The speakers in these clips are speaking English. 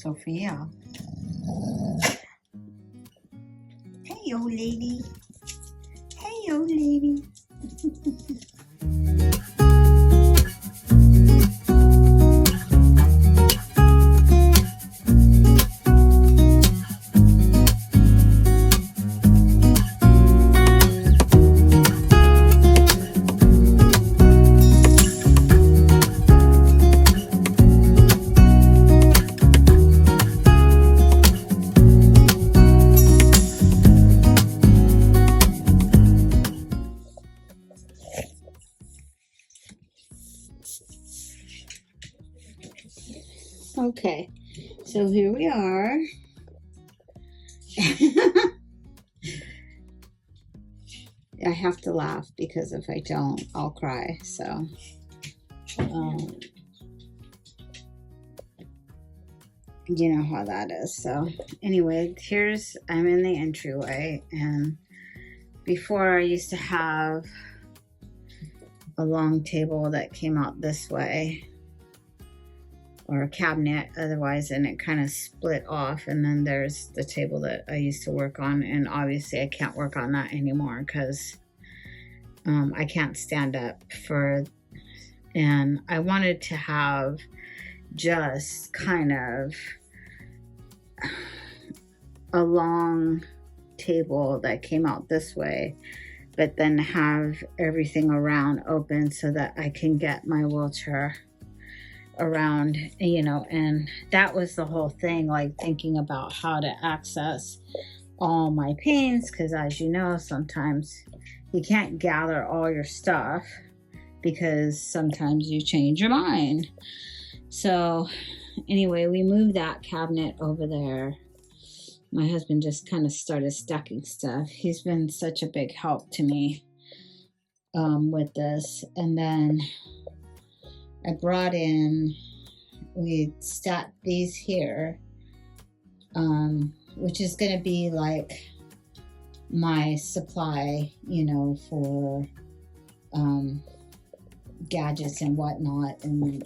Sophia. Hey, old lady. Hey, old lady. Okay, so here we are. I have to laugh because if I don't, I'll cry. So, you know how that is. So, anyway, I'm in the entryway, and before I used to have a long table that came out this way, or a cabinet otherwise, and it kind of split off, and then there's the table that I used to work on, and obviously I can't work on that anymore because I can't stand up and I wanted to have just kind of a long table that came out this way, but then have everything around open so that I can get my wheelchair around, and that was the whole thing, like thinking about how to access all my paints, because as you know, sometimes you can't gather all your stuff because sometimes you change your mind. So anyway, we moved that cabinet over there. My husband just kind of started stacking stuff. He's been such a big help to me with this. And then I brought in, we stacked these here, which is going to be like my supply, for gadgets and whatnot, and,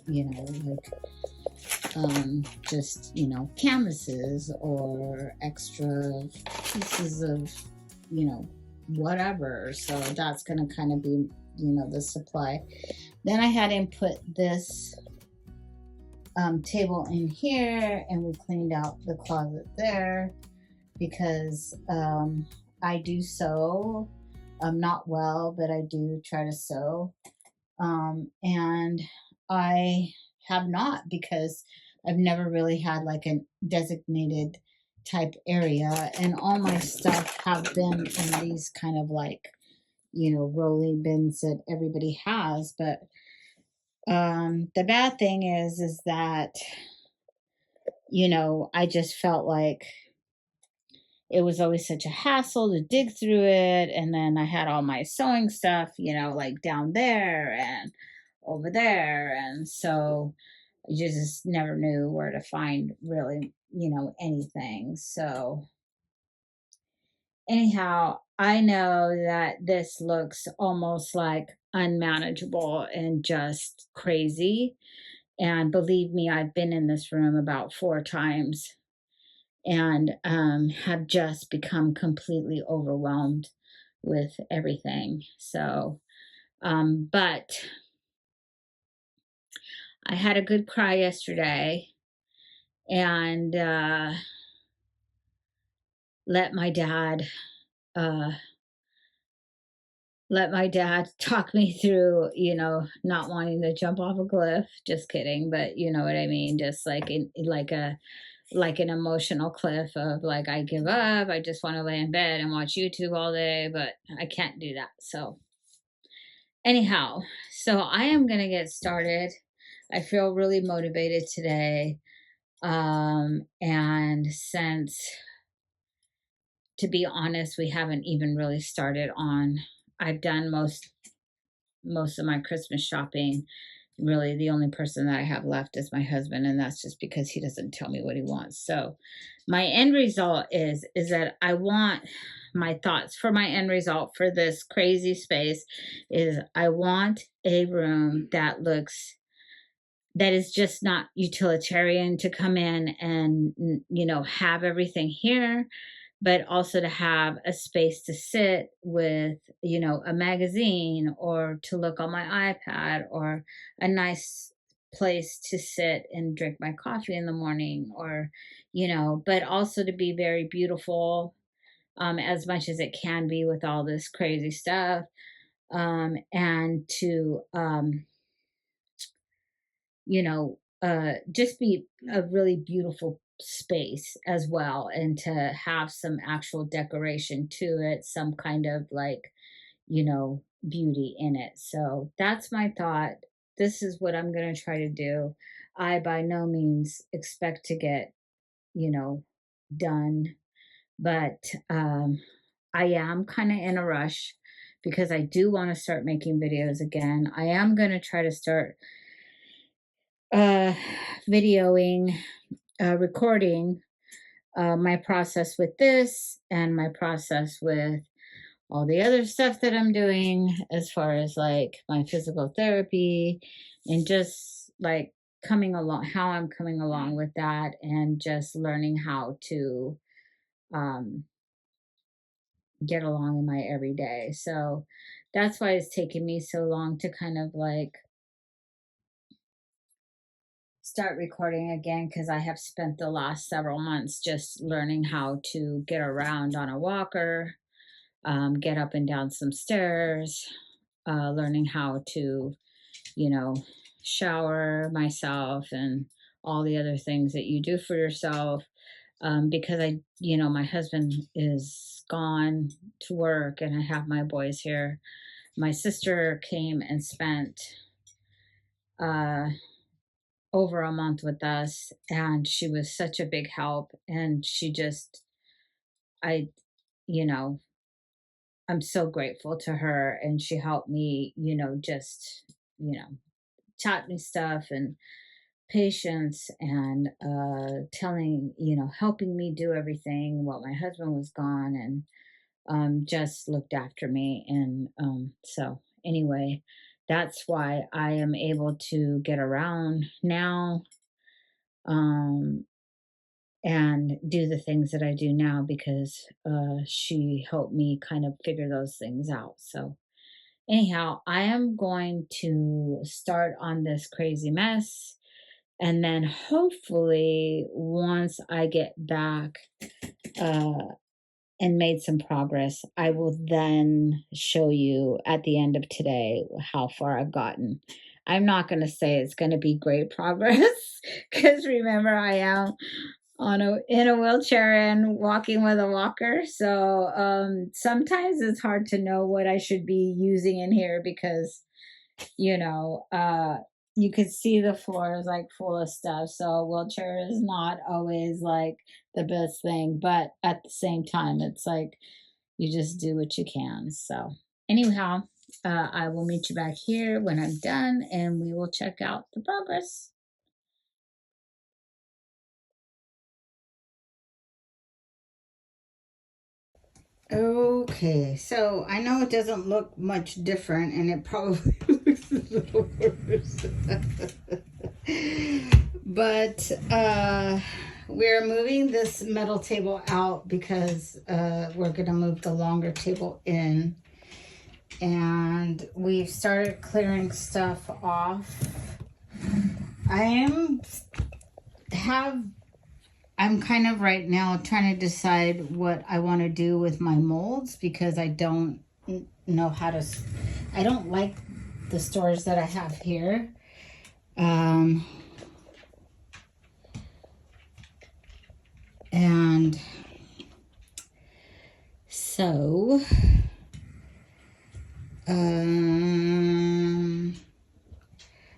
just, canvases or extra pieces of, whatever. So that's going to kind of be, the supply. Then I had him put this table in here, and we cleaned out the closet there because I do sew. I'm not well, but I do try to sew. And I have not, because I've never really had like a designated type area, and all my stuff have been in these kind of like, rolling bins that everybody has. But the bad thing is that, I just felt like it was always such a hassle to dig through it. And then I had all my sewing stuff, like down there and over there. And so you just never knew where to find really, anything. So anyhow, I know that this looks almost like unmanageable and just crazy. And believe me, I've been in this room about 4 times and have just become completely overwhelmed with everything. So, but I had a good cry yesterday, and let my dad talk me through, not wanting to jump off a cliff. Just kidding, but you know what I mean. Just like like an emotional cliff of like, I give up. I just want to lay in bed and watch YouTube all day, but I can't do that. So anyhow, so I am going to get started. I feel really motivated today. And since, to be honest, we haven't even really started on, I've done most of my Christmas shopping. Really, the only person that I have left is my husband, and that's just because he doesn't tell me what he wants. So my end result is that I want, my thoughts for my end result for this crazy space is I want a room that looks that is just not utilitarian to come in and, you know, have everything here, but also to have a space to sit with, you know, a magazine, or to look on my iPad, or a nice place to sit and drink my coffee in the morning, or, you know, but also to be very beautiful, as much as it can be with all this crazy stuff, and to, you know, just be a really beautiful space as well, and to have some actual decoration to it, some kind of like, you know, beauty in it. So that's my thought. This is what I'm going to try to do. I by no means expect to get, you know, done, but I am kind of in a rush because I do want to start making videos again. I am going to try to start uh videoing, recording my process with this, and my process with all the other stuff that I'm doing, as far as like my physical therapy, and just like coming along, how I'm coming along with that, and just learning how to um get along in my everyday. So that's why it's taken me so long to kind of like start recording again, because I have spent the last several months just learning how to get around on a walker, get up and down some stairs, learning how to, you know, shower myself, and all the other things that you do for yourself. Because I, you know, my husband is gone to work and I have my boys here. My sister came and spent uh, over a month with us, and she was such a big help. And she just, I, you know, I'm so grateful to her. And she helped me, you know, just, you know, taught me stuff, and patience, and telling, you know, helping me do everything while my husband was gone, and just looked after me. And so, anyway, that's why I am able to get around now, um, and do the things that I do now, because she helped me kind of figure those things out. So, anyhow, I am going to start on this crazy mess. And then hopefully, once I get back uh, and made some progress, I will then show you at the end of today how far I've gotten. I'm not going to say it's going to be great progress because remember, I am in a wheelchair and walking with a walker. So sometimes it's hard to know what I should be using in here, because you know, you could see the floor is like full of stuff. So a wheelchair is not always like the best thing, but at the same time, it's like you just do what you can. So, anyhow, I will meet you back here when I'm done, and we will check out the progress. Okay, so I know it doesn't look much different, and it probably looks a little worse. But we're moving this metal table out because we're going to move the longer table in. And we've started clearing stuff off. I'm kind of right now trying to decide what I want to do with my molds, because I don't know how to, I don't like the storage that I have here. And so,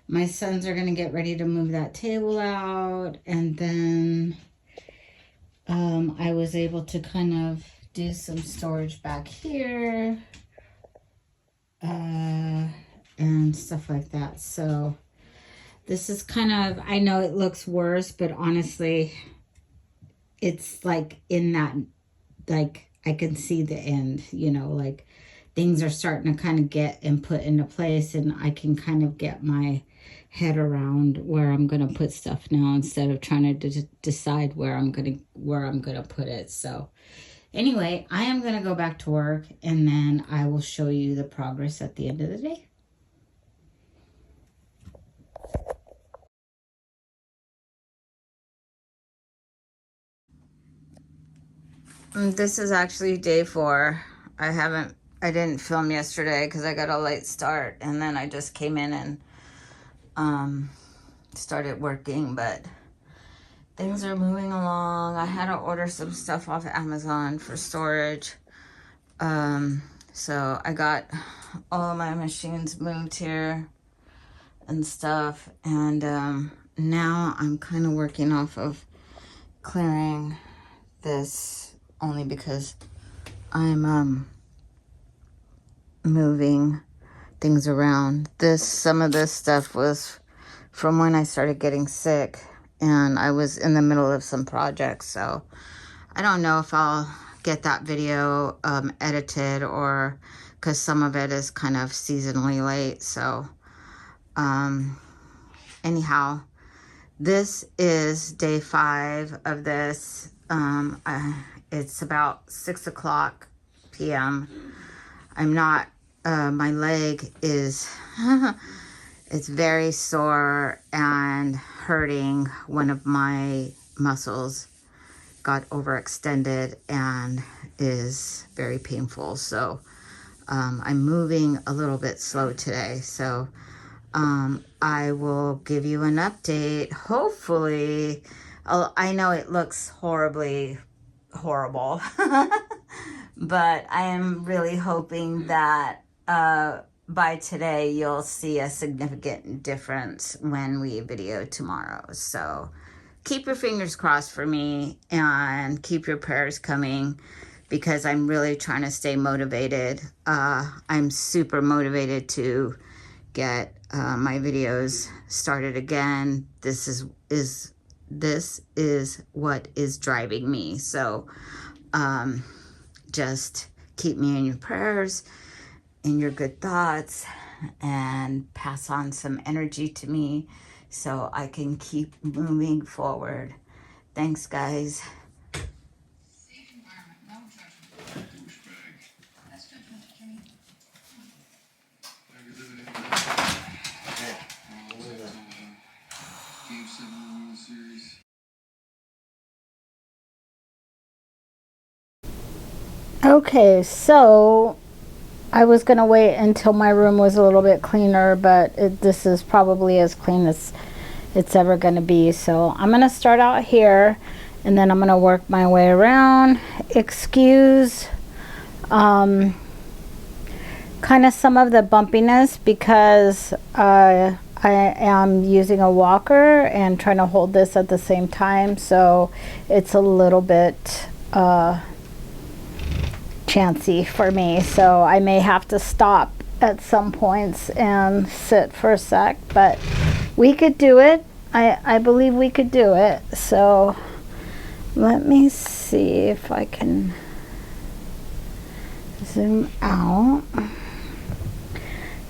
my sons are going to get ready to move that table out, and then I was able to kind of do some storage back here, and stuff like that. So this is kind of, I know it looks worse, but honestly, it's like in that, like I can see the end, you know, like things are starting to kind of get and put into place, and I can kind of get my head around where I'm going to put stuff now instead of trying to decide where I'm going to put it. So anyway, I am going to go back to work, and then I will show you the progress at the end of the day. This is actually day 4. I didn't film yesterday because I got a late start, and then I just came in and started working, but things are moving along. I had to order some stuff off Amazon for storage. So I got all of my machines moved here and stuff, and now I'm kind of working off of clearing this only because I'm moving things around. Some of this stuff was from when I started getting sick, and I was in the middle of some projects, so I don't know if I'll get that video edited, or because some of it is kind of seasonally late. So anyhow, this is day 5 of this. It's about 6:00 p.m. I'm not, my leg is, it's very sore and hurting. One of my muscles got overextended and is very painful. So I'm moving a little bit slow today. So I will give you an update. Hopefully, I know it looks horribly horrible, but I am really hoping that by today you'll see a significant difference when we video tomorrow. So keep your fingers crossed for me and keep your prayers coming, because I'm really trying to stay motivated. I'm super motivated to get my videos started again. This is what is driving me. So just keep me in your prayers, in your good thoughts, and pass on some energy to me so I can keep moving forward. Thanks, guys. Okay, so I was going to wait until my room was a little bit cleaner, but this is probably as clean as it's ever going to be. So I'm going to start out here, and then I'm going to work my way around. Excuse kind of some of the bumpiness, because I am using a walker and trying to hold this at the same time, so it's a little bit chancy for me. So I may have to stop at some points and sit for a sec, but we could do it. I believe we could do it. So let me see if I can zoom out.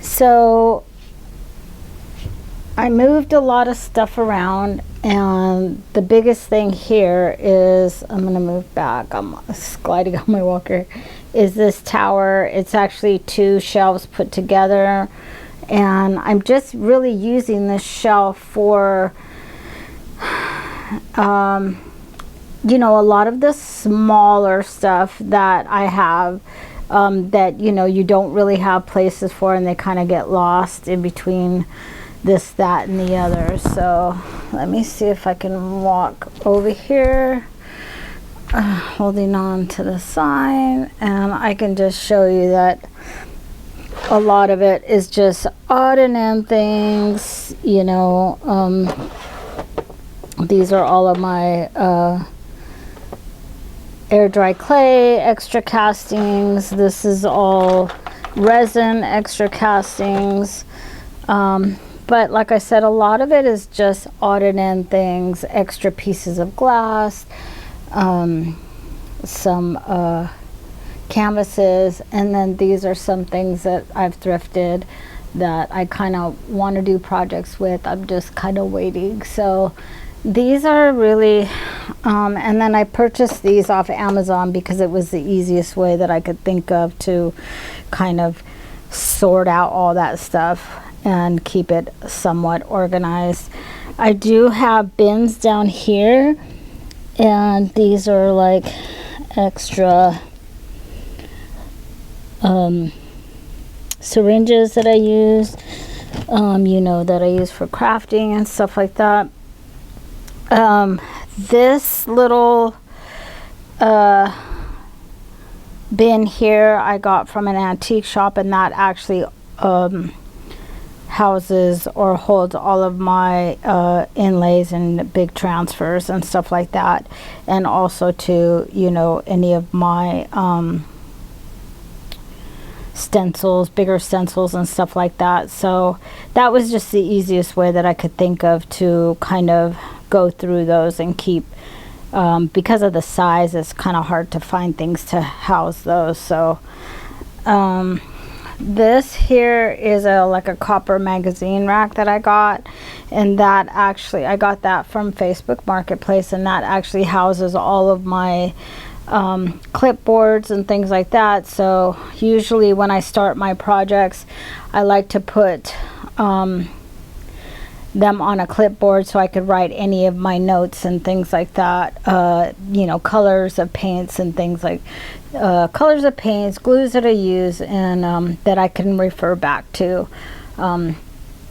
So I moved a lot of stuff around, and the biggest thing here is, I'm going to move back, I'm gliding on my walker, is this tower. It's actually 2 shelves put together, and I'm just really using this shelf for you know, a lot of the smaller stuff that I have that, you know, you don't really have places for, and they kind of get lost in between this, that, and the other. So let me see if I can walk over here, holding on to the sign, and I can just show you that a lot of it is just odd and end things, you know. These are all of my air dry clay extra castings. This is all resin extra castings. But like I said, a lot of it is just odd and end things, extra pieces of glass, some canvases, and then these are some things that I've thrifted that I kind of want to do projects with. I'm just kind of waiting. So these are really, and then I purchased these off Amazon because it was the easiest way that I could think of to kind of sort out all that stuff and keep it somewhat organized. I do have bins down here, and these are like extra syringes that I use, you know, that I use for crafting and stuff like that. This little bin here I got from an antique shop, and that actually houses or holds all of my inlays and big transfers and stuff like that, and also to, you know, any of my stencils, bigger stencils and stuff like that. So that was just the easiest way that I could think of to kind of go through those and keep, because of the size, it's kind of hard to find things to house those. So this here is like a copper magazine rack that I got, and that actually, I got that from Facebook Marketplace, and that actually houses all of my clipboards and things like that. So usually when I start my projects, I like to put them on a clipboard so I could write any of my notes and things like that, you know, colors of paints and things like colors of paints, glues that I use, and that I can refer back to. And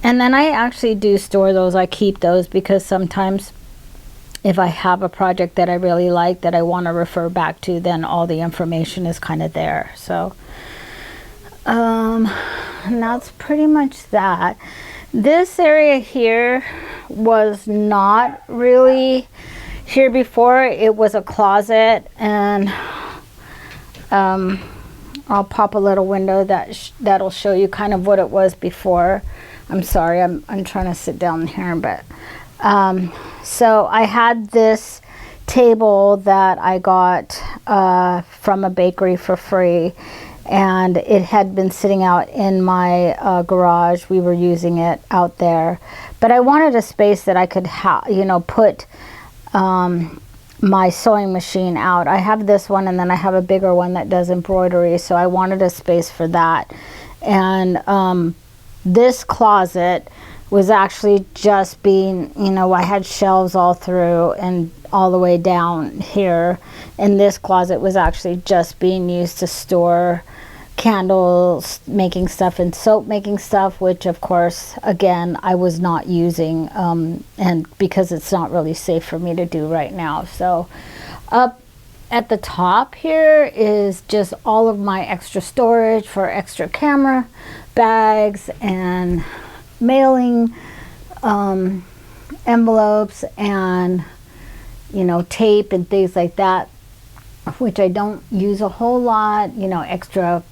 then I actually do store those. I keep those because sometimes if I have a project that I really like that I want to refer back to, then all the information is kind of there. So and that's pretty much that. This area here was not really here before. It was a closet, and I'll pop a little window that'll show you kind of what it was before. I'm sorry, I'm trying to sit down here, but so I had this table that I got from a bakery for free, and it had been sitting out in my garage. We were using it out there, but I wanted a space that I could you know, put my sewing machine out. I have this one, and then I have a bigger one that does embroidery, so I wanted a space for that. And this closet was actually just being, you know, I had shelves all through and all the way down here, and this closet was actually just being used to store candles making stuff and soap making stuff, which of course again I was not using, and because it's not really safe for me to do right now. So up at the top here is just all of my extra storage for extra camera bags and mailing envelopes and, you know, tape and things like that, which I don't use a whole lot, you know, extra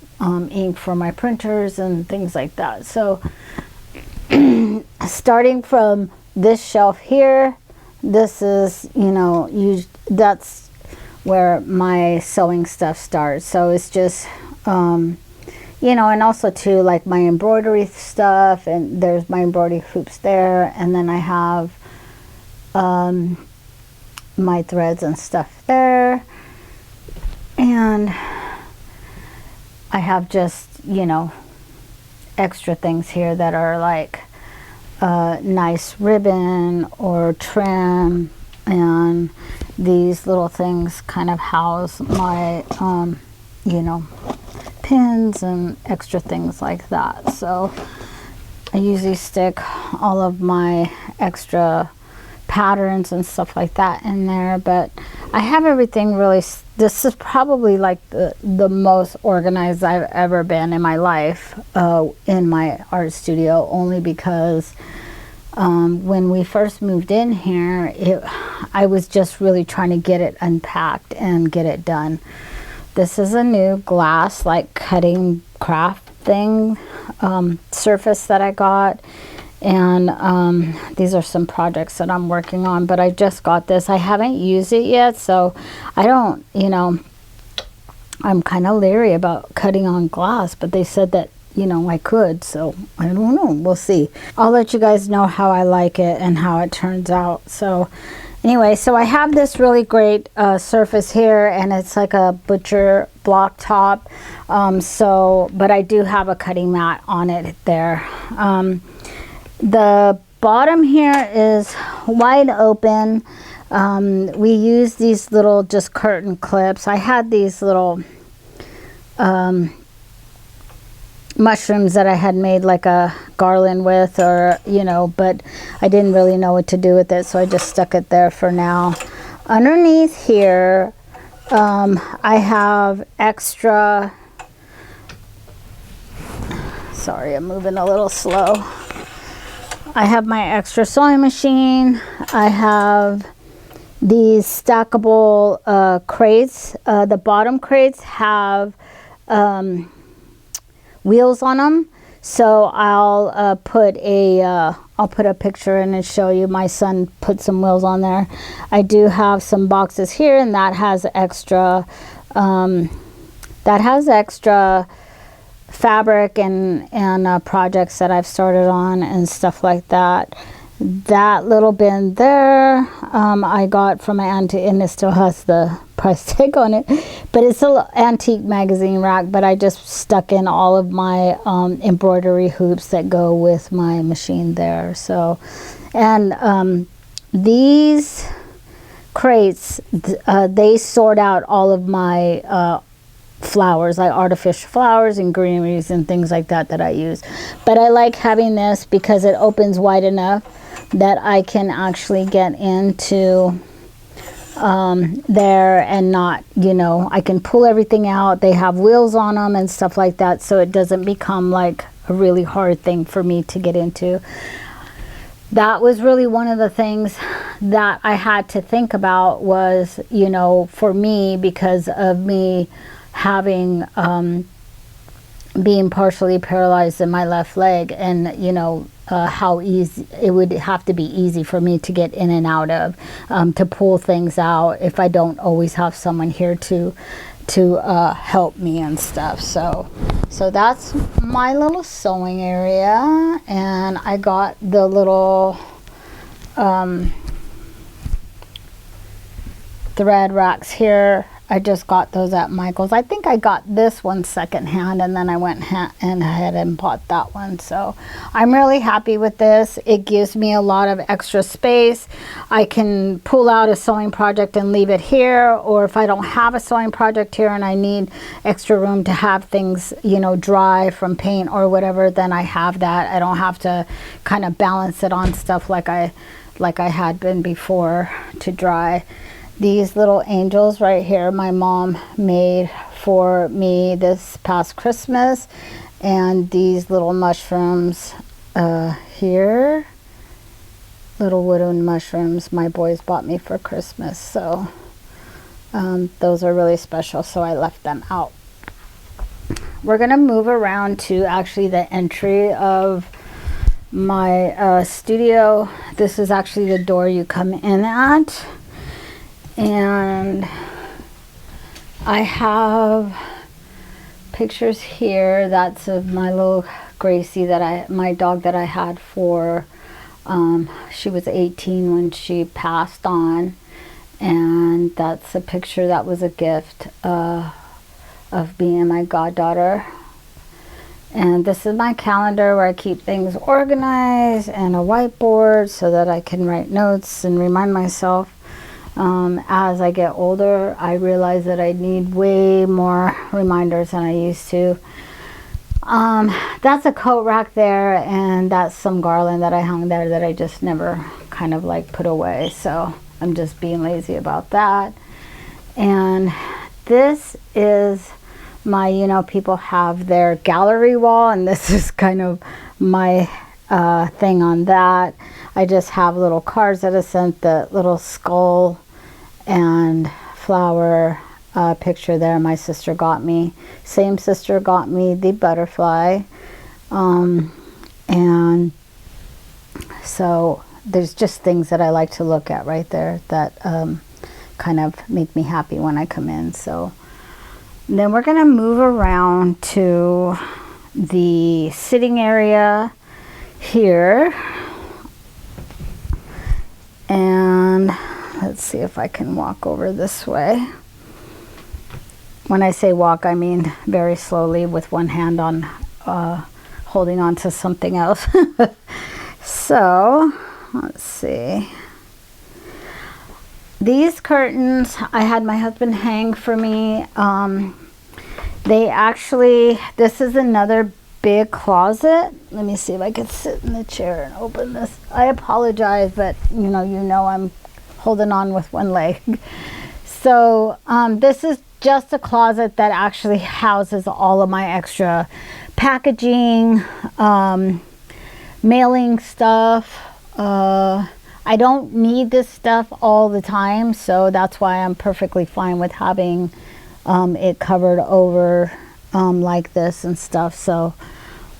ink for my printers and things like that. So starting from this shelf here, this is, you know, that's where my sewing stuff starts. So it's just you know, and also too, like my embroidery stuff, and there's my embroidery hoops there, and then I have my threads and stuff there, and I have just, you know, extra things here that are like nice ribbon or trim, and these little things kind of house my you know, pins and extra things like that. So I usually stick all of my extra patterns and stuff like that in there, but I have everything really, this is probably like the most organized I've ever been in my life in my art studio, only because when we first moved in here, I was just really trying to get it unpacked and get it done. This is a new glass, like cutting craft thing, surface that I got. And these are some projects that I'm working on, but I just got this. I haven't used it yet, so I don't, you know, I'm kind of leery about cutting on glass, but they said that, you know, I could, so I don't know. We'll see. I'll let you guys know how I like it and how it turns out. So anyway, so I have this really great surface here, and it's like a butcher block top. But I do have a cutting mat on it there. The bottom here is wide open. We use these little just curtain clips. I had these little mushrooms that I had made like a garland with, or you know, but I didn't really know what to do with it, so I just stuck it there for now. Underneath here I have extra, sorry, I'm moving a little slow. I have my extra sewing machine. I have these stackable crates. The bottom crates have wheels on them, so I'll put a picture in and show you. My son put some wheels on there. I do have some boxes here, and that has extra fabric and projects that I've started on and stuff like that. That little bin there I got from my auntie, and it still has the price tag on it, but it's an antique magazine rack, but I just stuck in all of my embroidery hoops that go with my machine there. So, and these crates, they sort out all of my flowers, like artificial flowers and greeneries and things like that that I use. But I like having this because it opens wide enough that I can actually get into there and not, you know, I can pull everything out. They have wheels on them and stuff like that, so it doesn't become like a really hard thing for me to get into. That was really one of the things that I had to think about was, you know, for me, because of me having being partially paralyzed in my left leg, and you know how easy it would have to be easy for me to get in and out of, to pull things out if I don't always have someone here to help me and stuff. So that's my little sewing area, and I got the little thread racks here. I just got those at Michael's. I think I got this one secondhand, and then I went ahead and bought that one. So I'm really happy with this. It gives me a lot of extra space. I can pull out a sewing project and leave it here, or if I don't have a sewing project here and I need extra room to have things, you know, dry from paint or whatever, then I have that. I don't have to kind of balance it on stuff like I had been before to dry. These little angels right here, my mom made for me this past Christmas. And these little mushrooms here, little wooden mushrooms, my boys bought me for Christmas. So those are really special, so I left them out. We're gonna move around to actually the entry of my studio. This is actually the door you come in at. And I have pictures here. That's of my little Gracie, my dog that I had for, she was 18 when she passed on. And that's a picture that was a gift of me and my goddaughter. And this is my calendar where I keep things organized, and a whiteboard so that I can write notes and remind myself. As I get older, I realize that I need way more reminders than I used to. That's a coat rack there, and that's some garland that I hung there that I just never kind of like put away. So I'm just being lazy about that. And this is my, you know, people have their gallery wall, and this is kind of my thing on that. I just have little cards that I sent, the little skull and flower picture there my sister got me. Same sister got me the butterfly. And so there's just things that I like to look at right there that kind of make me happy when I come in. So Then we're gonna move around to the sitting area here. And let's see if I can walk over this way. When I say walk, I mean very slowly with one hand on holding on to something else. So let's see. These curtains I had my husband hang for me. They actually, this is another big closet. Let me see if I can sit in the chair and open this. I apologize, but you know I'm holding on with one leg. So this is just a closet that actually houses all of my extra packaging, mailing stuff. I don't need this stuff all the time, so that's why I'm perfectly fine with having it covered over like this and stuff. So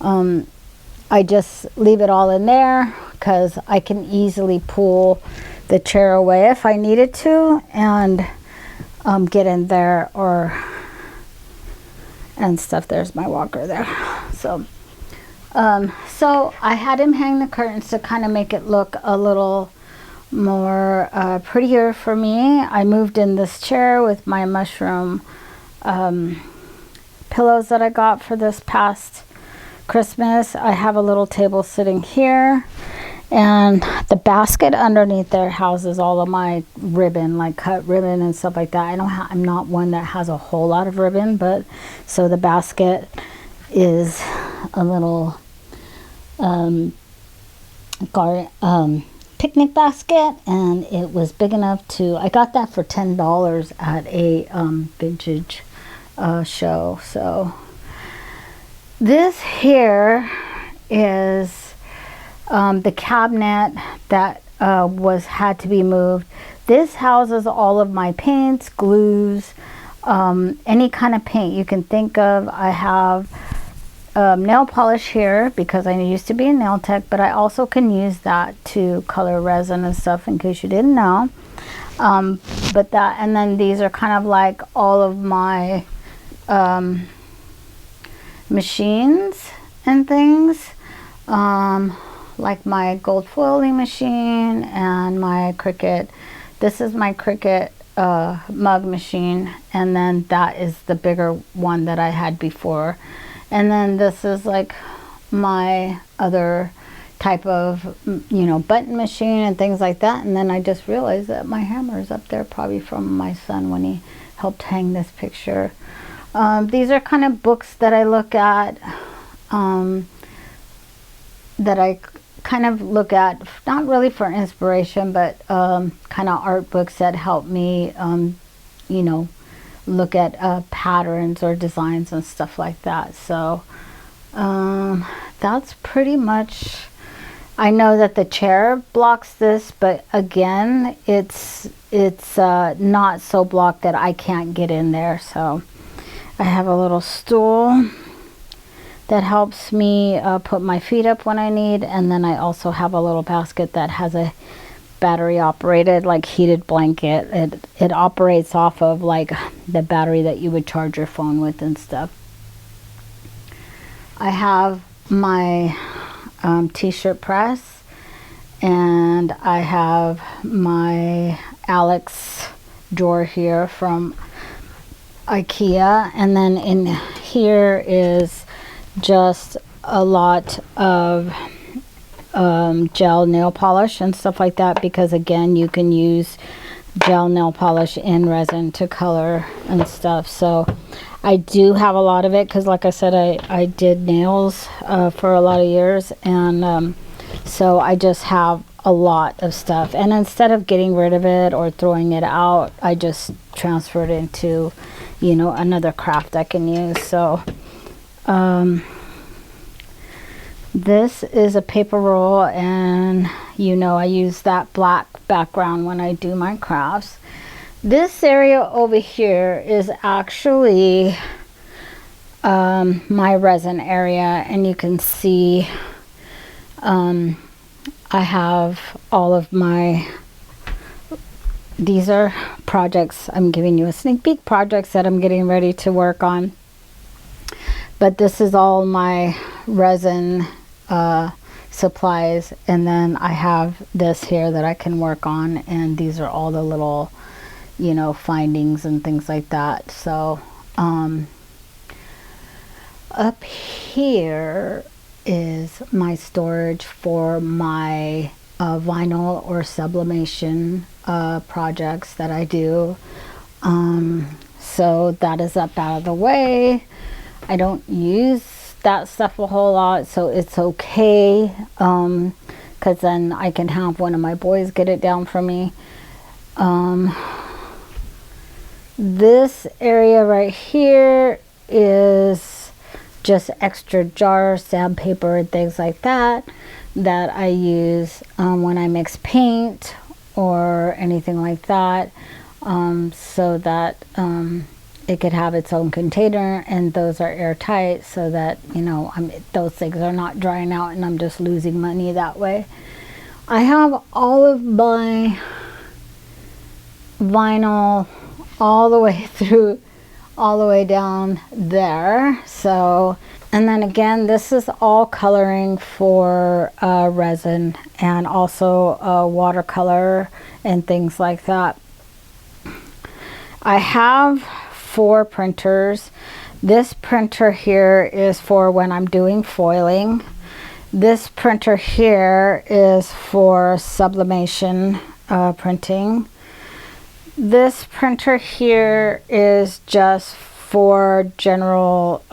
I just leave it all in there because I can easily pull the chair away if I needed to and get in there and stuff. There's my walker there. So so I had him hang the curtains to kind of make it look a little more prettier for me. I moved in this chair with my mushroom pillows that I got for this past Christmas. I have a little table sitting here, and the basket underneath there houses all of my ribbon, like cut ribbon and stuff like that. I'm not one that has a whole lot of ribbon, but so the basket is a little picnic basket, and it was big enough to, I got that for $10 at a vintage show. So this here is the cabinet that had to be moved. This houses all of my paints, glues, any kind of paint you can think of. I have nail polish here because I used to be a nail tech, but I also can use that to color resin and stuff, in case you didn't know. But that, and then these are kind of like all of my machines and things, like my gold foiling machine and my Cricut. This is my Cricut mug machine, and then that is the bigger one that I had before. And then this is like my other type of, button machine and things like that. And then I just realized that my hammer is up there, probably from my son when he helped hang this picture. These are kind of books that I look at, that I kind of look at, not really for inspiration, but kind of art books that help me, look at patterns or designs and stuff like that. So that's pretty much, I know that the chair blocks this, but again, it's not so blocked that I can't get in there. So I have a little stool that helps me put my feet up when I need, and then I also have a little basket that has a battery operated, like, heated blanket. It operates off of like the battery that you would charge your phone with and stuff. I have my t-shirt press, and I have my Alex drawer here from IKEA, and then in here is just a lot of gel nail polish and stuff like that, because again, you can use gel nail polish in resin to color and stuff. So I do have a lot of it because, like I said, I did nails for a lot of years, and so I just have a lot of stuff. And instead of getting rid of it or throwing it out, I just transfer it into, another craft I can use. So this is a paper roll, and I use that black background when I do my crafts. This area over here is actually my resin area, and you can see I have all of my, these are projects. I'm giving you a sneak peek projects that I'm getting ready to work on. But this is all my resin supplies, and then I have this here that I can work on, and these are all the little, you know, findings and things like that. So up here is my storage for my vinyl or sublimation projects that I do. So that is up out of the way. I don't use that stuff a whole lot, so it's okay, because then I can have one of my boys get it down for me. This area right here is just extra jars, sandpaper, and things like that that I use when I mix paint or anything like that, so that it could have its own container, and those are airtight, so that, you know, those things are not drying out and I'm just losing money that way. I have all of my vinyl all the way through, all the way down there. So, and then again, this is all coloring for resin, and also watercolor and things like that. I have 4 printers. This printer here is for when I'm doing foiling. This printer here is for sublimation printing. This printer here is just for general,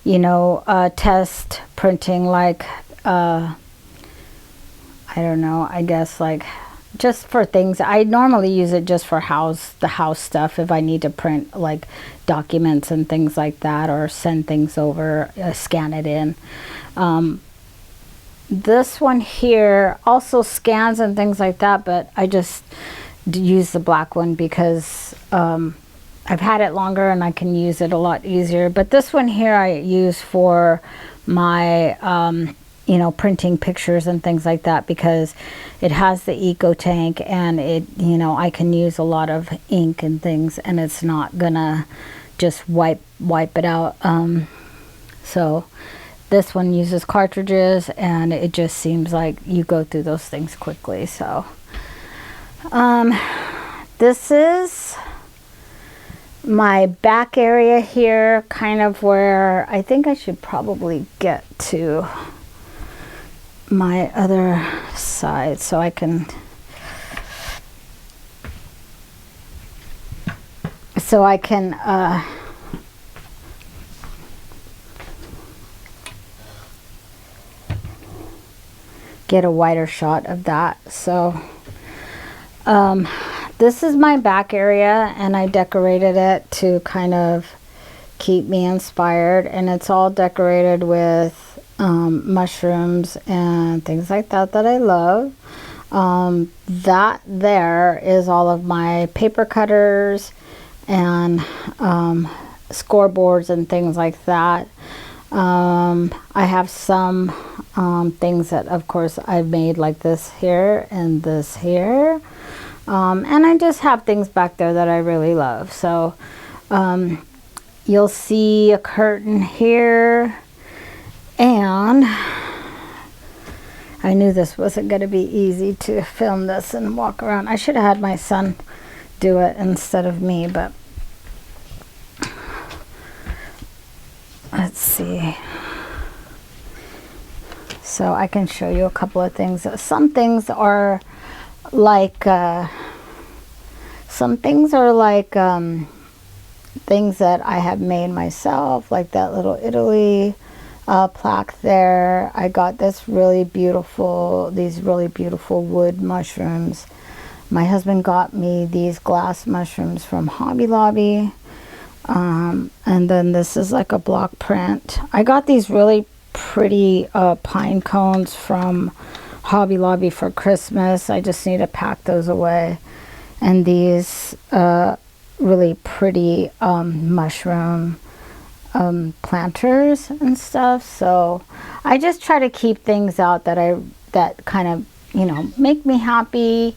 you know, test printing, like, I don't know, I guess like just for things. I normally use it just for the house stuff, if I need to print like documents and things like that, or send things over, scan it in. This one here also scans and things like that, but I just use the black one because I've had it longer and I can use it a lot easier. But this one here I use for my you know, printing pictures and things like that, because it has the eco tank, and it, you know, I can use a lot of ink and things, and it's not gonna just wipe it out. So this one uses cartridges, and it just seems like you go through those things quickly. So this is my back area here, kind of where I think I should probably get to my other side so I can get a wider shot of that. So this is my back area, and I decorated it to kind of keep me inspired, and it's all decorated with mushrooms and things like that I love. That there is all of my paper cutters and scoreboards and things like that. I have some things that, of course, I've made, like this here and this here. And I just have things back there that I really love. So you'll see a curtain here. And I knew this wasn't going to be easy to film this and walk around. I should have had my son do it instead of me, but let's see. So I can show you a couple of things. Some things are like things that I have made myself, like that little Italy plaque there. I got these really beautiful wood mushrooms. My husband got me these glass mushrooms from Hobby Lobby. And then this is like a block print. I got these really pretty pine cones from Hobby Lobby for Christmas. I just need to pack those away. And these really pretty mushroom planters and stuff. So I just try to keep things out that kind of, you know, make me happy,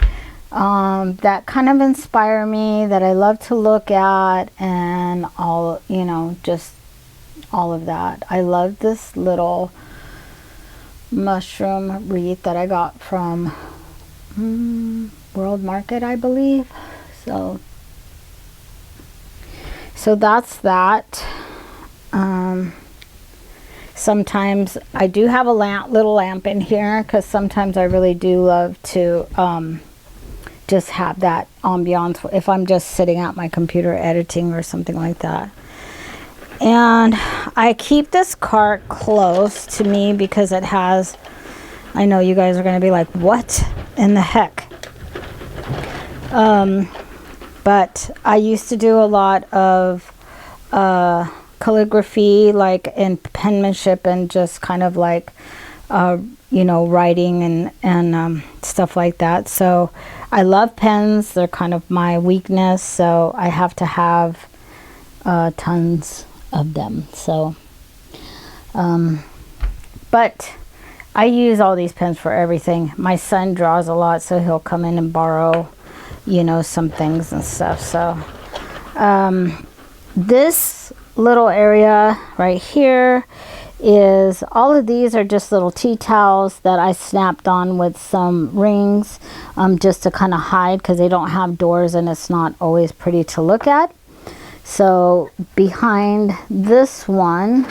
that kind of inspire me, that I love to look at, and all, you know, just all of that. I love this little mushroom wreath that I got from World Market, I believe. So that's that. Sometimes I do have a little lamp in here, because sometimes I really do love to just have that ambiance if I'm just sitting at my computer editing or something like that. And I keep this cart close to me because it has, I know you guys are going to be like, what in the heck? But I used to do a lot of calligraphy, like in penmanship, and just kind of like you know, writing and stuff like that. So I love pens. They're kind of my weakness, so I have to have tons of them. So but I use all these pens for everything. My son draws a lot, so he'll come in and borrow, you know, some things and stuff. So this little area right here is, all of these are just little tea towels that I snapped on with some rings, just to kind of hide, because they don't have doors and it's not always pretty to look at. So behind this one,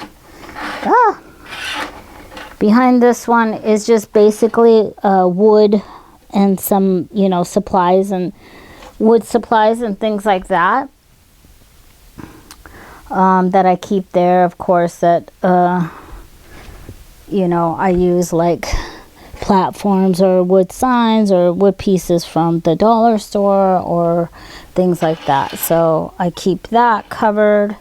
is just basically wood and some, you know, supplies and wood supplies and things like that. That I keep there, of course, that you know, I use like platforms or wood signs or wood pieces from the dollar store or things like that. So I keep that covered.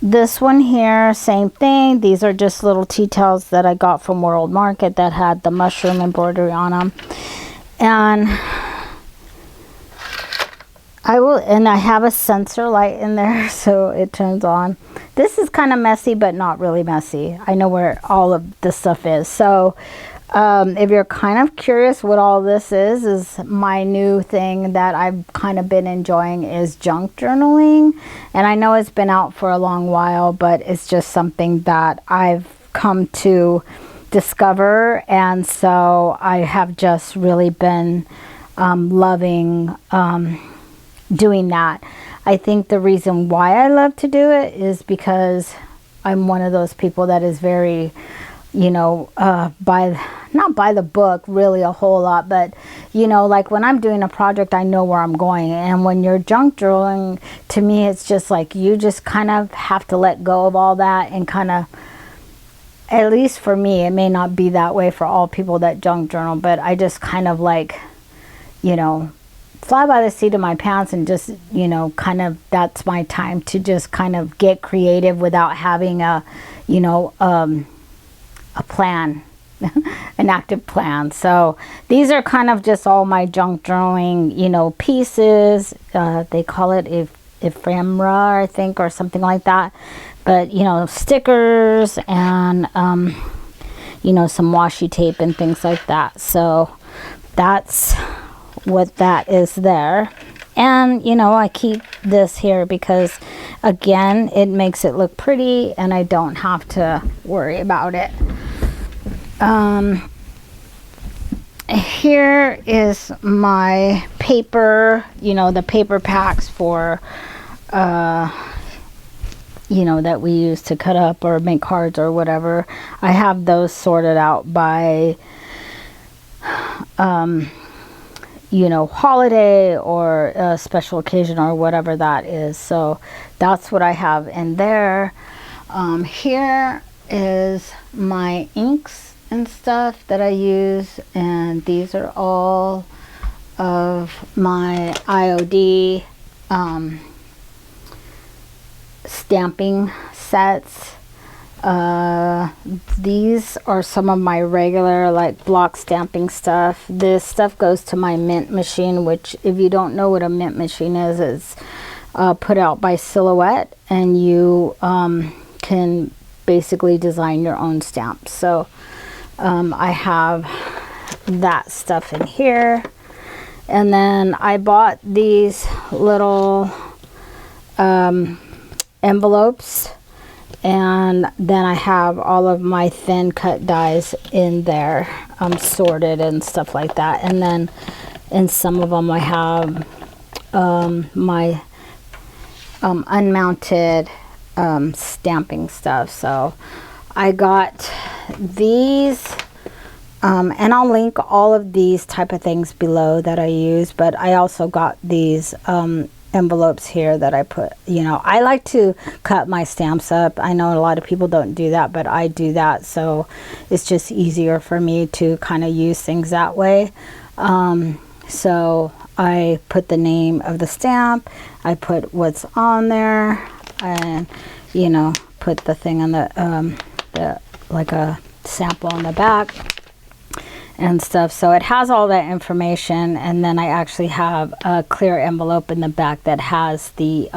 This one here, same thing. These are just little tea towels that I got from World Market that had the mushroom embroidery on them. And I have a sensor light in there, so it turns on. This is kind of messy, but not really messy. I know where all of this stuff is. So if you're kind of curious what all this is my new thing that I've kind of been enjoying, is junk journaling. And I know it's been out for a long while, but it's just something that I've come to discover. And so I have just really been loving doing that. I think the reason why I love to do it is because I'm one of those people that is very, you know, not by the book really a whole lot, but you know, like when I'm doing a project, I know where I'm going. And when you're junk journaling, to me, it's just like you just kind of have to let go of all that and kind of, at least for me, it may not be that way for all people that junk journal, but I just kind of like, you know, fly by the seat of my pants and just, you know, kind of, that's my time to just kind of get creative without having a, you know, a plan, an active plan. So these are kind of just all my junk journaling, you know, pieces. They call it ephemera, I think, or something like that. But, you know, stickers and, you know, some washi tape and things like that. So that's what that is there. And you know, I keep this here because again, it makes it look pretty and I don't have to worry about it. Here is my paper, you know, the paper packs for you know, that we use to cut up or make cards or whatever. I have those sorted out by you know, holiday or a special occasion or whatever that is. So that's what I have in there. Here is my inks and stuff that I use, and these are all of my IOD stamping sets. These are some of my regular like block stamping stuff. This stuff goes to my mint machine, which if you don't know what a mint machine is, it's put out by Silhouette, and you can basically design your own stamps. So I have that stuff in here. And then I bought these little envelopes, and then I have all of my thin cut dies in there, sorted and stuff like that. And then in some of them I have my unmounted stamping stuff. So I got these, and I'll link all of these type of things below that I use, but I also got these envelopes here that I put, you know, I like to cut my stamps up. I know a lot of people don't do that, but I do that, so it's just easier for me to kind of use things that way. So I put the name of the stamp, I put what's on there, and you know, put the thing on the like a sample on the back and stuff. So it has all that information, and then I actually have a clear envelope in the back that has the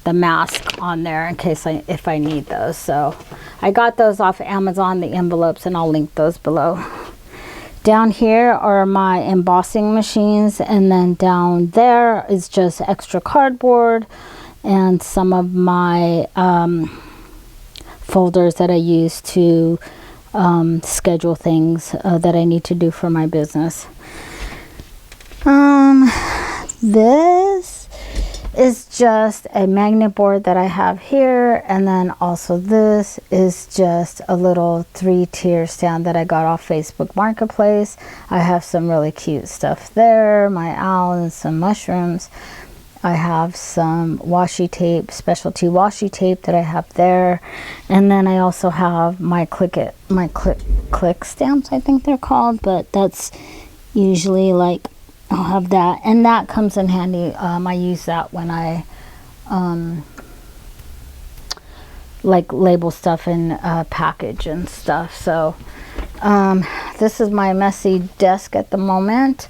mask on there in case if I need those. So I got those off Amazon, the envelopes, and I'll link those below. Down here are my embossing machines, and then down there is just extra cardboard and some of my folders that I use to schedule things that I need to do for my business. This is just a magnet board that I have here, and then also this is just a little 3-tier stand that I got off Facebook Marketplace. I have some really cute stuff there, my owl and some mushrooms. I have some washi tape, specialty washi tape that I have there, and then I also have my click stamps, I think they're called, but that's usually like, I'll have that, and that comes in handy. I use that when I like label stuff in a package and stuff. So this is my messy desk at the moment.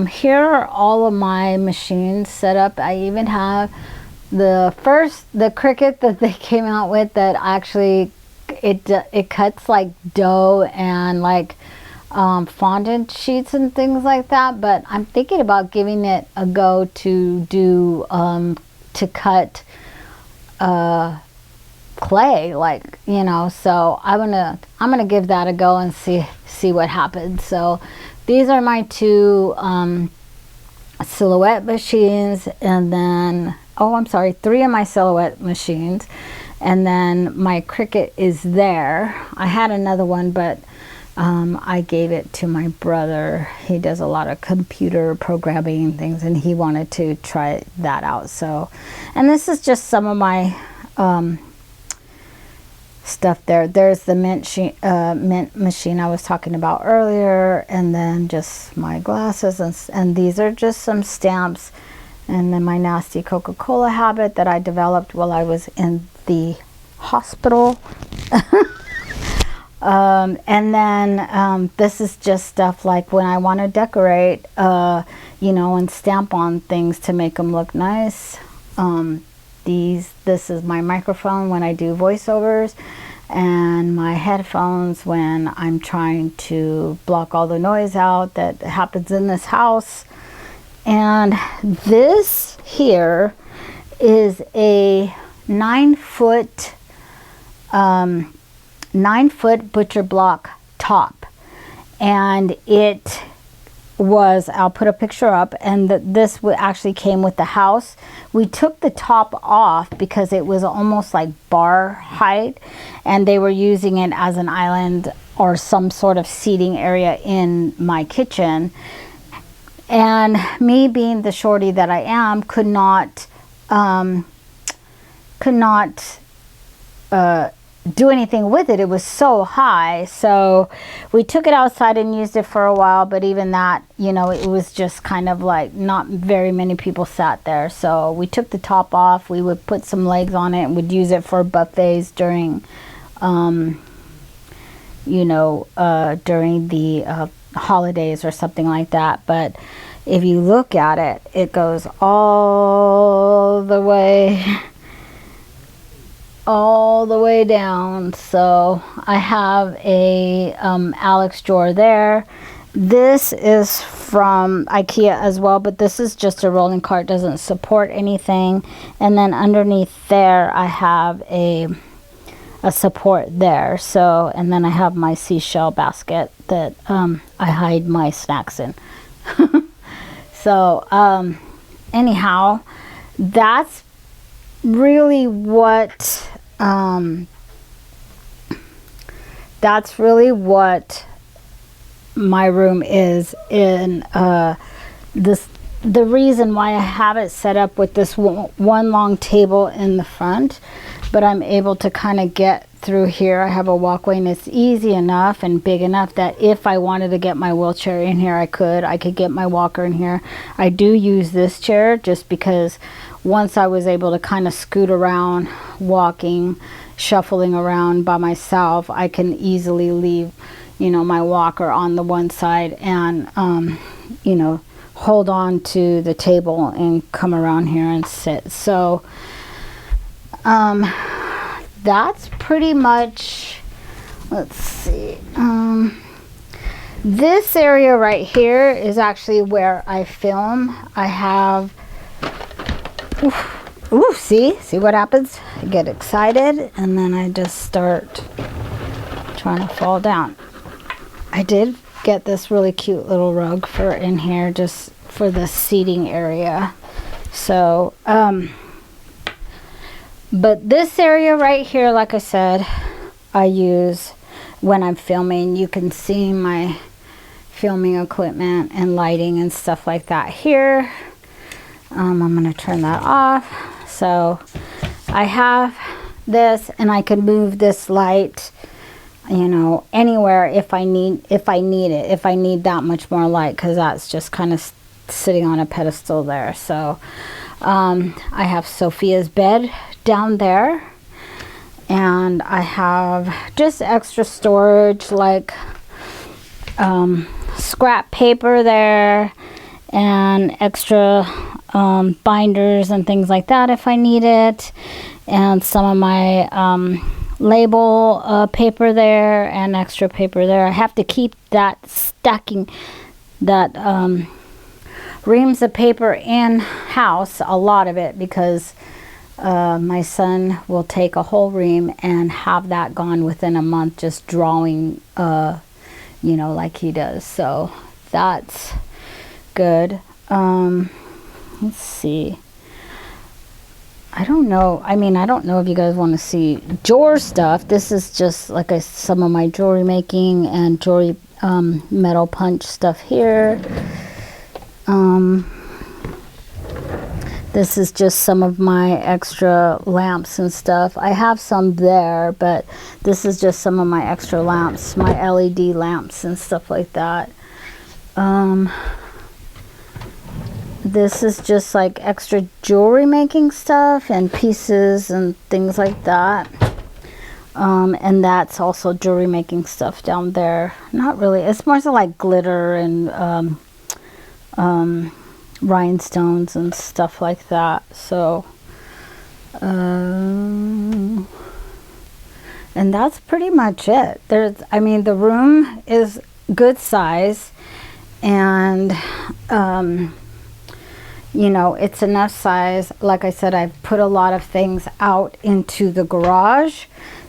Here are all of my machines set up. I even have the Cricut that they came out with that actually it cuts like dough and like fondant sheets and things like that, but I'm thinking about giving it a go to do to cut clay, like, you know. So I'm gonna give that a go and see what happens. So these are my two silhouette machines, and then I'm sorry, 3 of my silhouette machines, and then my Cricut is there. I had another one, but I gave it to my brother. He does a lot of computer programming and things, and he wanted to try that out. So, and this is just some of my stuff there. There's the mint machine I was talking about earlier, and then just my glasses, and these are just some stamps, and then my nasty Coca-Cola habit that I developed while I was in the hospital. And then this is just stuff like when I want to decorate, you know, and stamp on things to make them look nice. This is my microphone when I do voiceovers, and my headphones when I'm trying to block all the noise out that happens in this house. And this here is a 9-foot 9-foot butcher block top, and it was, I'll put a picture up, and this actually came with the house. We took the top off because it was almost like bar height, and they were using it as an island or some sort of seating area in my kitchen. And me being the shorty that I am, could not do anything with it. It was so high. So we took it outside and used it for a while, but even that, you know, it was just kind of like not very many people sat there. So we took the top off. We would put some legs on it and would use it for buffets during you know, during the holidays or something like that. But if you look at it, it goes all the way down. So I have a Alex drawer there, This is from IKEA as well, but this is just a rolling cart, doesn't support anything. And then underneath there I have a support there. So, and then I have my seashell basket that I hide my snacks in. So anyhow, that's really what my room is in this. The reason why I have it set up with this one long table in the front, but I'm able to kind of get through here. I have a walkway and it's easy enough and big enough that if I wanted to get my wheelchair in here, I could get my walker in here. I do use this chair just because once I was able to kind of scoot around, walking, shuffling around by myself, I can easily leave, you know, my walker on the one side and you know, hold on to the table and come around here and sit. So that's pretty much, let's see, this area right here is actually where I film. I have, ooh, see what happens? I get excited and then I just start trying to fall down. I did get this really cute little rug for in here just for the seating area. So but this area right here, like I said, I use when I'm filming. You can see my filming equipment and lighting and stuff like that here. I'm going to turn that off. So I have this and I can move this light, you know, anywhere if I need it, if I need that much more light, because that's just kind of sitting on a pedestal there. So I have Sophia's bed down there, and I have just extra storage like scrap paper there and extra binders and things like that if I need it, and some of my label paper there and extra paper there. I have to keep that stacking that reams of paper in house, a lot of it, because my son will take a whole ream and have that gone within a month, just drawing you know, like he does. So that's good. Let's see, I don't know, I mean, I don't know if you guys want to see jewelry stuff. This is just like some of my jewelry making and jewelry metal punch stuff here. This is just some of my extra lamps and stuff. I have some there, but this is just some of my extra lamps, my LED lamps and stuff like that. This is just like extra jewelry making stuff and pieces and things like that. And that's also jewelry making stuff down there. Not really, it's more so like glitter and rhinestones and stuff like that. So and that's pretty much it. I mean, the room is good size, and you know, it's enough size. Like I said, I've put a lot of things out into the garage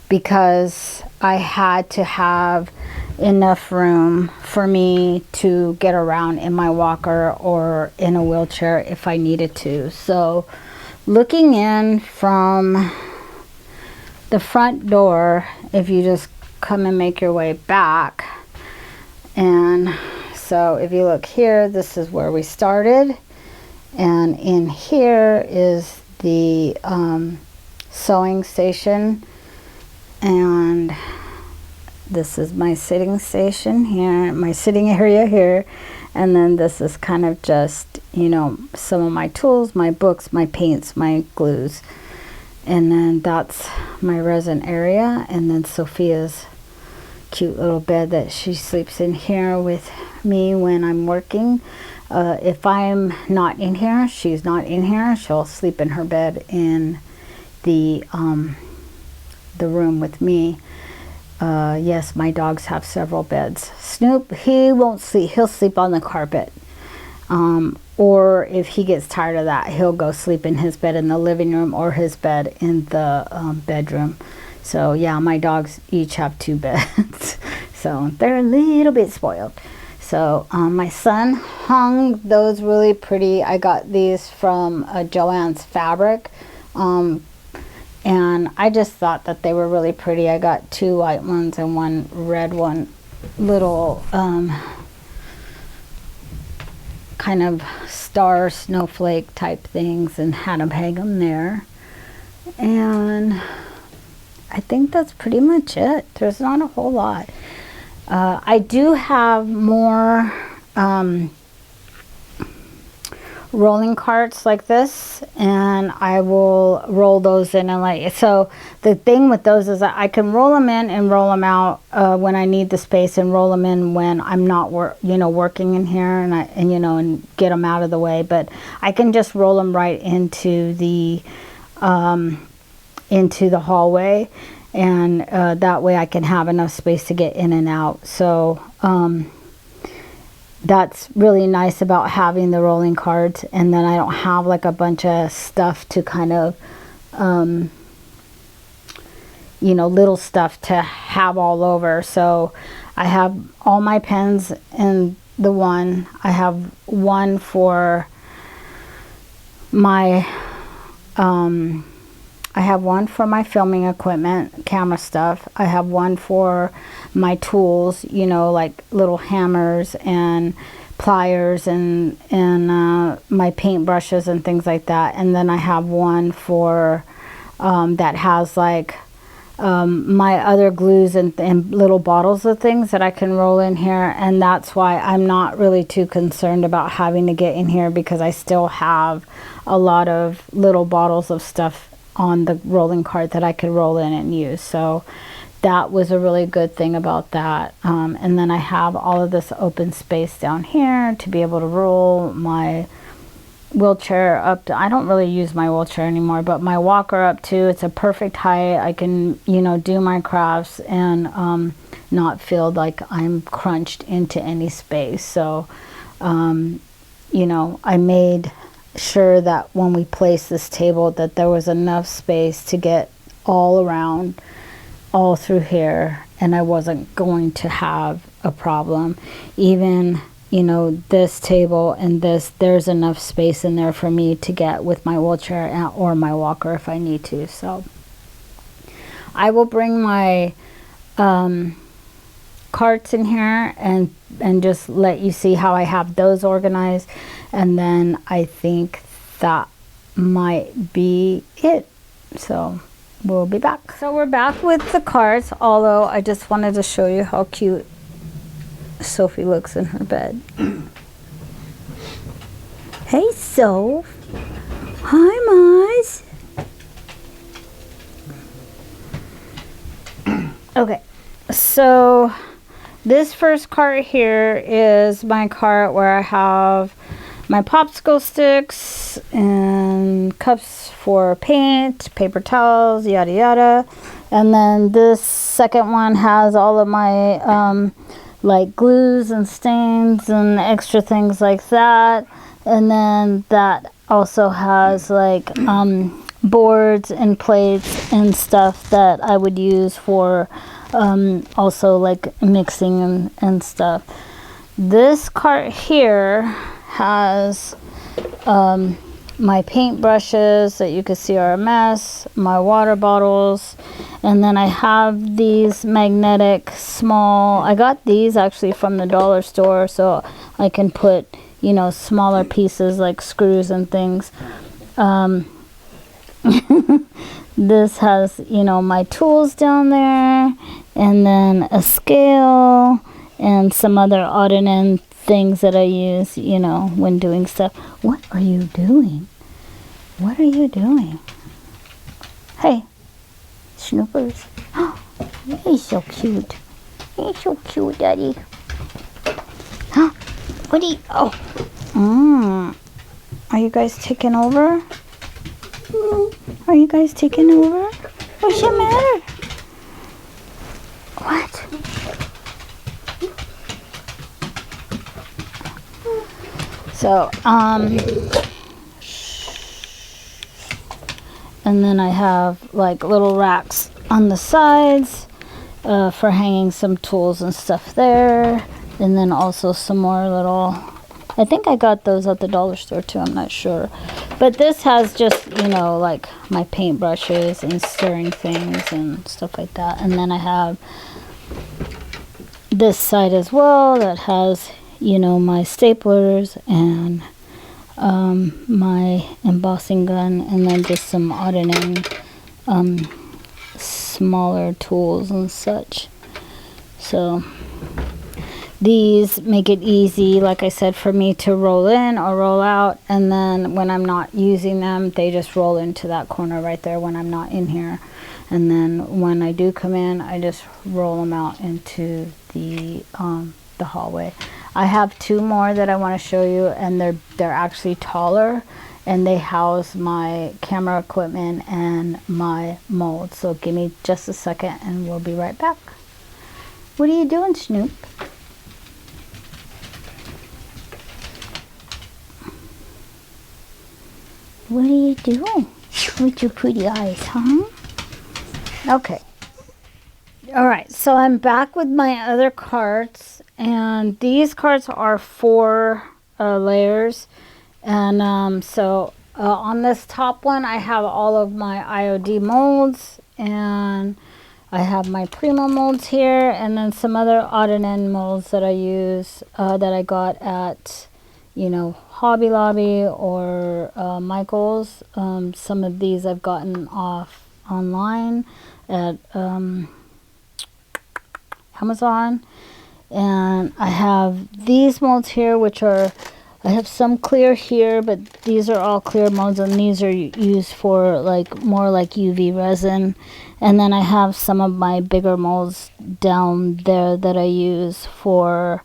because I had to have enough room for me to get around in my walker or in a wheelchair if I needed to. So looking in from the front door, if you just come and make your way back, and so if you look here, this is where we started, and in here is the sewing station, and this is my sitting station here, my sitting area here, and then this is kind of just, you know, some of my tools, my books, my paints, my glues, and then that's my resin area, and then Sophia's cute little bed that she sleeps in here with me when I'm working. If I'm not in here, she's not in here, she'll sleep in her bed in the room with me. Yes, my dogs have several beds. Snoop, he won't sleep. He'll sleep on the carpet. Or if he gets tired of that, he'll go sleep in his bed in the living room or his bed in the bedroom. So yeah, my dogs each have 2 beds. So they're a little bit spoiled. So my son hung those really pretty. I got these from Joann's Fabric. And I just thought that they were really pretty. I got 2 white ones and 1 red one, little kind of star snowflake type things, and had them hang them there. And I think that's pretty much it. There's not a whole lot. I do have more rolling carts like this, and I will roll those in. And so the thing with those is that I can roll them in and roll them out when I need the space, and roll them in when I'm not working in here, and get them out of the way. But I can just roll them right into the hallway, and that way I can have enough space to get in and out. So that's really nice about having the rolling carts, and then I don't have like a bunch of stuff to kind of little stuff to have all over. So I have all my pens in the one. I have one for my filming equipment, camera stuff. I have one for my tools, like little hammers and pliers and my paint brushes and things like that. And then I have one for that has like my other glues and little bottles of things that I can roll in here. And that's why I'm not really too concerned about having to get in here, because I still have a lot of little bottles of stuff on the rolling cart that I could roll in and use. So that was a really good thing about that. And then I have all of this open space down here to be able to roll my wheelchair up to. I don't really use my wheelchair anymore, but my walker up to. It's a perfect height. I can do my crafts and not feel like I'm crunched into any space. So I made sure that when we placed this table that there was enough space to get all around, all through here, and I wasn't going to have a problem. Even this table and this, there's enough space in there for me to get with my wheelchair or my walker if I need to. So I will bring my carts in here and just let you see how I have those organized, and then I think that might be it. So we'll be back. So we're back with the carts, although I just wanted to show you how cute Sophie looks in her bed. Hey Soph. Hi Maz. Okay, so this first cart here is my cart where I have my popsicle sticks and cups for paint, paper towels, yada yada. And then this second one has all of my like glues and stains and extra things like that. And then that also has like boards and plates and stuff that I would use for also like mixing and stuff. This cart here has my paint brushes that you can see are a mess, my water bottles, and then I have these magnetic small, I got these actually from the dollar store, so I can put smaller pieces like screws and things. This has my tools down there, and then a scale and some other odd and end things that I use when doing stuff. What are you doing? What are you doing? Hey, Snoopers. Oh, he's so cute. He's so cute, Daddy. Huh? What are you... Are you guys taking over? Are you guys taking over? What's the matter? So, and then I have like little racks on the sides for hanging some tools and stuff there. And then also some more little, I think I got those at the dollar store too, I'm not sure. But this has just, you know, like my paint brushes and stirring things and stuff like that. And then I have this side as well that has, you know, my staplers and my embossing gun, and then just some odd and end smaller tools and such. So these make it easy, like I said, for me to roll in or roll out, and then when I'm not using them, they just roll into that corner right there when I'm not in here. And then when I do come in, I just roll them out into the hallway. I have two more that I want to show you, and they're actually taller, and they house my camera equipment and my mold. So give me just a second and we'll be right back. What are you doing, Snoop? What are you doing with your pretty eyes, huh? Okay. All right, so I'm back with my other carts, and these carts are 4 layers. And on this top one, I have all of my IOD molds, and I have my Primo molds here, and then some other odd and end molds that I use that I got at, you know, Hobby Lobby or Michael's. Some of these I've gotten off online at Amazon. And I have these molds here, which are, I have some clear here, but these are all clear molds, and these are used for like more like UV resin. And then I have some of my bigger molds down there that I use for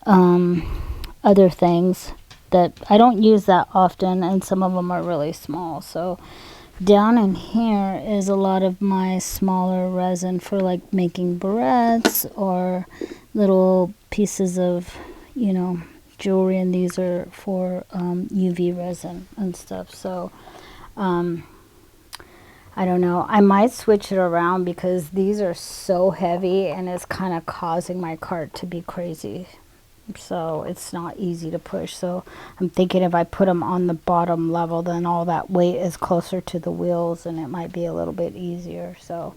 other things that I don't use that often, and some of them are really small. So down in here is a lot of my smaller resin for like making barrettes or little pieces of, you know, jewelry, and these are for UV resin and stuff. So I don't know, I might switch it around because these are so heavy and it's kind of causing my cart to be crazy. So it's not easy to push. So I'm thinking if I put them on the bottom level, then all that weight is closer to the wheels and it might be a little bit easier. So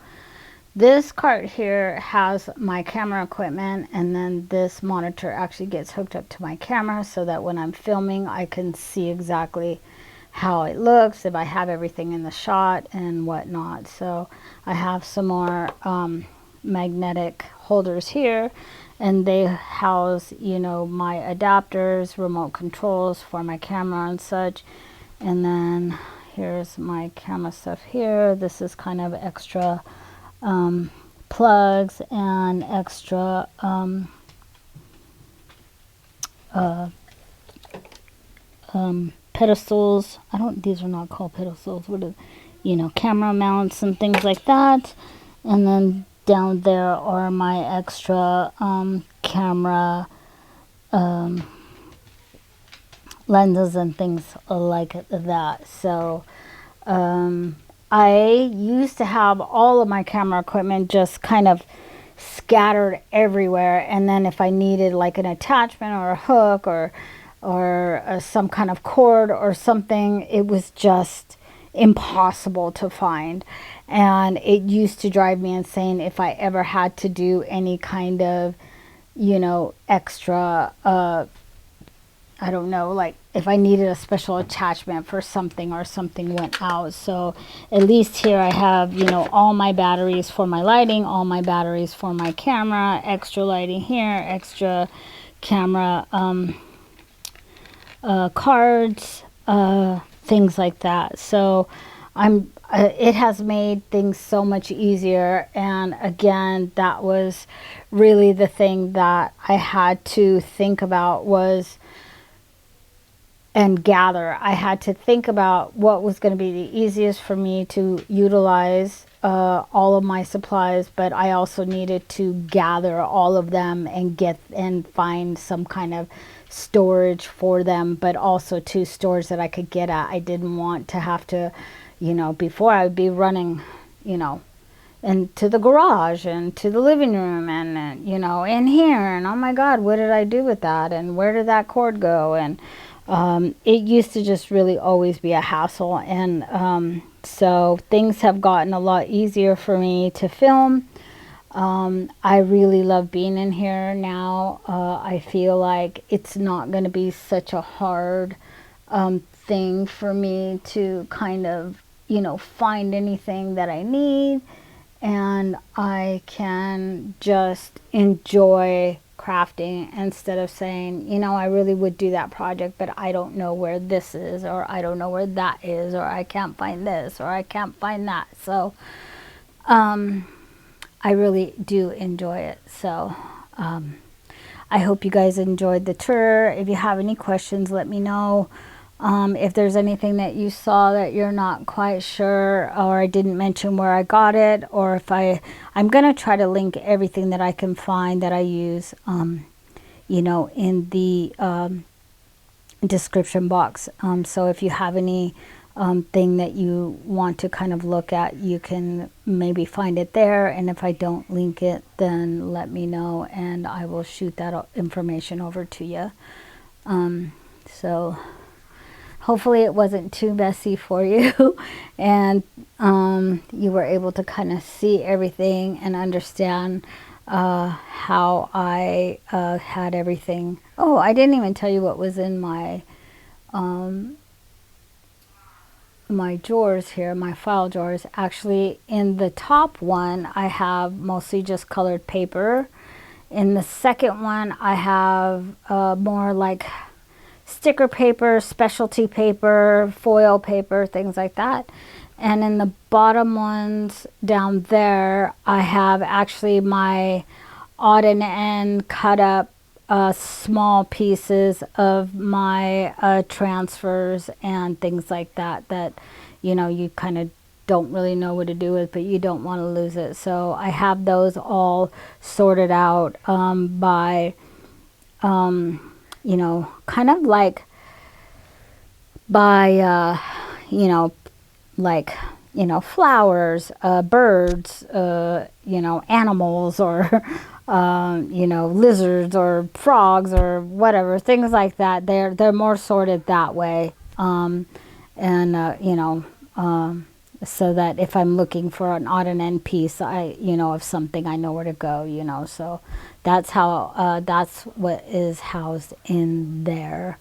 this cart here has my camera equipment, and then this monitor actually gets hooked up to my camera so that when I'm filming I can see exactly how it looks, if I have everything in the shot and whatnot. So I have some more magnetic holders here, and they house, you know, my adapters, remote controls for my camera and such. And then here's my camera stuff here. This is kind of extra plugs and extra pedestals. These are not called pedestals. What are, you know, camera mounts and things like that. And then down there are my extra camera lenses and things like that. So I used to have all of my camera equipment just kind of scattered everywhere, and then if I needed like an attachment or a hook or some kind of cord or something, it was just impossible to find. And it used to drive me insane if I ever had to do any kind of, you know, extra I don't know, like if I needed a special attachment for something or something went out. So at least here I have, you know, all my batteries for my lighting, all my batteries for my camera, extra lighting here, extra camera cards, things like that. So it has made things so much easier. And again, that was really the thing that I had to think about was, and gather. I had to think about what was going to be the easiest for me to utilize all of my supplies, but I also needed to gather all of them and find some kind of storage for them, but also to stores that I could get at. I didn't want to have to, you know, before I would be running, you know, into the garage and to the living room and you know, in here, and oh my God, what did I do with that, and where did that cord go? And it used to just really always be a hassle, and so things have gotten a lot easier for me to film. I really love being in here now. I feel like it's not going to be such a hard thing for me to kind of, you know, find anything that I need, and I can just enjoy crafting instead of saying, you know, I really would do that project, but I don't know where this is, or I don't know where that is, or I can't find this, or I can't find that. So I really do enjoy it. So I hope you guys enjoyed the tour. If you have any questions, let me know. If there's anything that you saw that you're not quite sure, or I didn't mention where I got it, or if I'm going to try to link everything that I can find that I use, you know, in the description box. So if you have any thing that you want to kind of look at, you can maybe find it there. And if I don't link it, then let me know and I will shoot that information over to you. So hopefully it wasn't too messy for you and you were able to kind of see everything and understand how I had everything. Oh, I didn't even tell you what was in my my drawers here, my file drawers. Actually, in the top one I have mostly just colored paper. In the second one I have more like sticker paper, specialty paper, foil paper, things like that. And in the bottom ones down there, I have actually my odd and end cut up small pieces of my transfers and things like that, that, you know, you kind of don't really know what to do with, but you don't want to lose it. So I have those all sorted out by you know, kind of like by, you know, like, you know, flowers, birds, you know, animals, or, you know, lizards or frogs or whatever, things like that. They're more sorted that way. And, you know, so that if I'm looking for an odd and end piece, you know, of something, I know where to go, you know. So that's how, that's what is housed in there.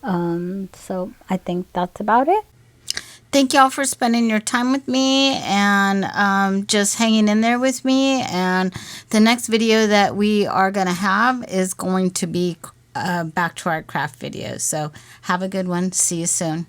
So I think that's about it. Thank y'all for spending your time with me and just hanging in there with me. And the next video that we are going to have is going to be back to our craft videos. So have a good one. See you soon.